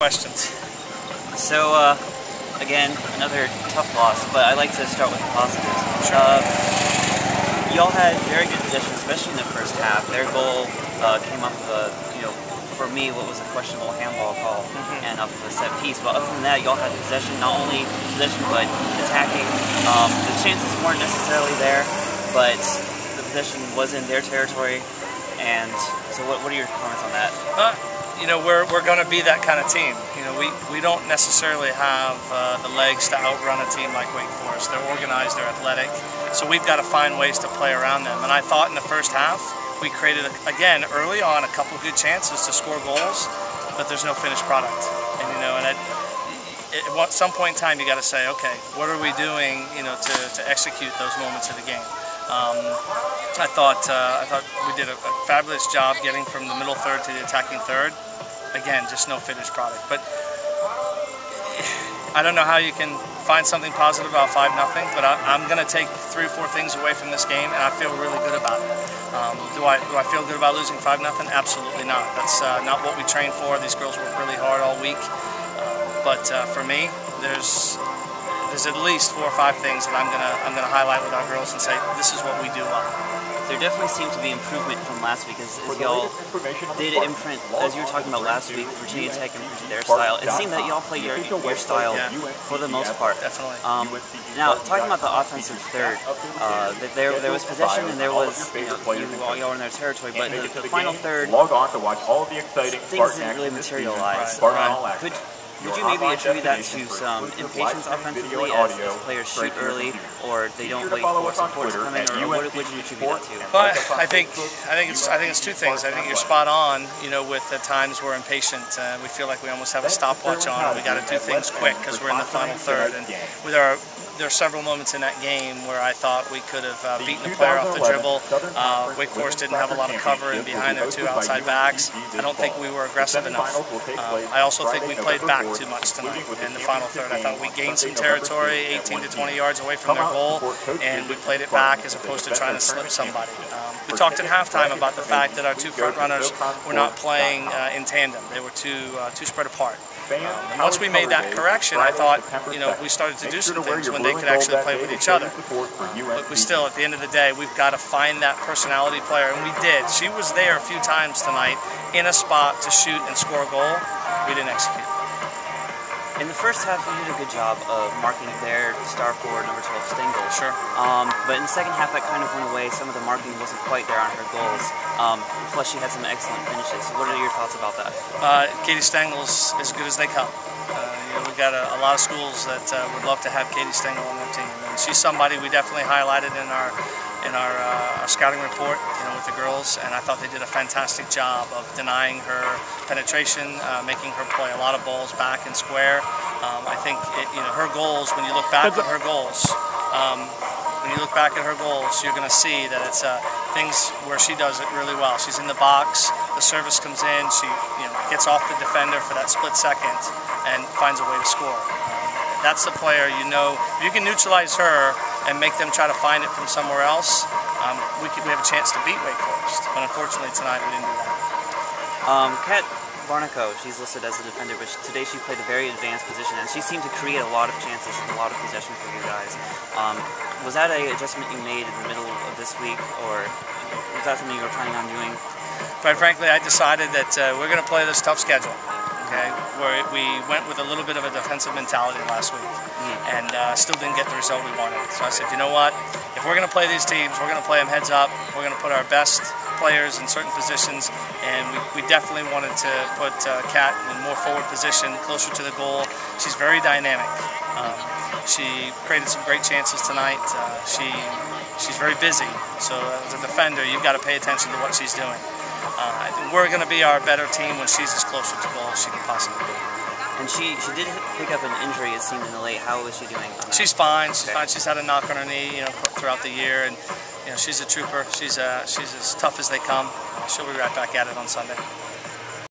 Questions. So, again, another tough loss, but I like to start with the positives. Y'all had very good possession, especially in the first half. Their goal came off of for me, what was a questionable handball call and off of a set piece. But other than that, y'all had possession, not only possession, but attacking. The chances weren't necessarily there, but the possession was in their territory. And so what are your comments on that? We're going to be that kind of team. We don't necessarily have the legs to outrun a team like Wake Forest. They're organized, they're athletic, so we've got to find ways to play around them. And I thought in the first half we created, again, early on, a couple good chances to score goals, but there's no finished product. And at some point in time you got to say, okay, what are we doing, to execute those moments of the game? I thought we did a fabulous job getting from the middle third to the attacking third. Again, just no finished product. But I don't know how you can find something positive about 5-0, but I'm going to take 3 or 4 things away from this game, and I feel really good about it. Do I feel good about losing 5-0? Absolutely not. That's not what we trained for. These girls work really hard all week. But for me, there's at least 4 or 5 things that I'm gonna highlight with our girls and say this is what we do well. There definitely seemed to be improvement from last week, as y'all did imprint, as you were talking about last week, Virginia Tech imprinted their style. It seemed that y'all played your style for the most part. Definitely. Now, talking about the offensive third, there was possession and there was, y'all were in their territory, but the final third, things didn't really materialize. Would you maybe attribute that to some impatience offensively as players shoot early, or they don't wait for support to come in, or what would you attribute that to? Well, I think it's 2 things. I think you're spot on. With the times we're impatient, we feel like we almost have a stopwatch on, and we got to do things quick because we're in the final third. And there are several moments in that game where I thought we could have beaten the player off the dribble. Wake Forest didn't have a lot of cover in behind their 2 outside backs. I don't think we were aggressive enough. I also think we played back too much tonight in the final third. I thought we gained some territory, 18 to 20 yards away from their goal, and we played it back as opposed to trying to slip somebody. We talked at halftime about the fact that our 2 front runners were not playing in tandem. They were too spread apart. And once we made that correction, I thought, we started to do some things when they could actually play with each other. But we still, at the end of the day, we've got to find that personality player, and we did. She was there a few times tonight in a spot to shoot and score a goal. We didn't execute. In the first half, you did a good job of marking their star forward, number 12, Stengel. Sure. But in the second half, that kind of went away. Some of the marking wasn't quite there on her goals. Plus, she had some excellent finishes. What are your thoughts about that? Katie Stengel's as good as they come. We've got a lot of schools that would love to have Katie Stengel on their team. And she's somebody we definitely highlighted in our scouting report, with the girls, and I thought they did a fantastic job of denying her penetration, making her play a lot of balls back and square. I think her goals. When you look back at her goals, you're going to see that it's things where she does it really well. She's in the box, the service comes in, she gets off the defender for that split second and finds a way to score. That's the player, if you can neutralize her and make them try to find it from somewhere else, we have a chance to beat Wake Forest. But unfortunately tonight we didn't do that. Kat Barnaco, she's listed as a defender, but today she played a very advanced position, and she seemed to create a lot of chances and a lot of possession for you guys. Was that an adjustment you made in the middle of this week, or was that something you were planning on doing? Quite frankly, I decided that we're going to play this tough schedule. Okay, where we went with a little bit of a defensive mentality last week, and still didn't get the result we wanted. So I said, you know what? If we're going to play these teams, we're going to play them heads up. We're going to put our best players in certain positions, and we definitely wanted to put Kat in more forward position, closer to the goal. She's very dynamic. She created some great chances tonight. She's very busy. So as a defender, you've got to pay attention to what she's doing. I think we're going to be our better team when she's as closer to goal as she can possibly be. And she did pick up an injury, it seemed, in the late. How is she doing? She's fine. She's fine. She's had a knock on her knee, throughout the year, and she's a trooper. She's as tough as they come. She'll be right back at it on Sunday.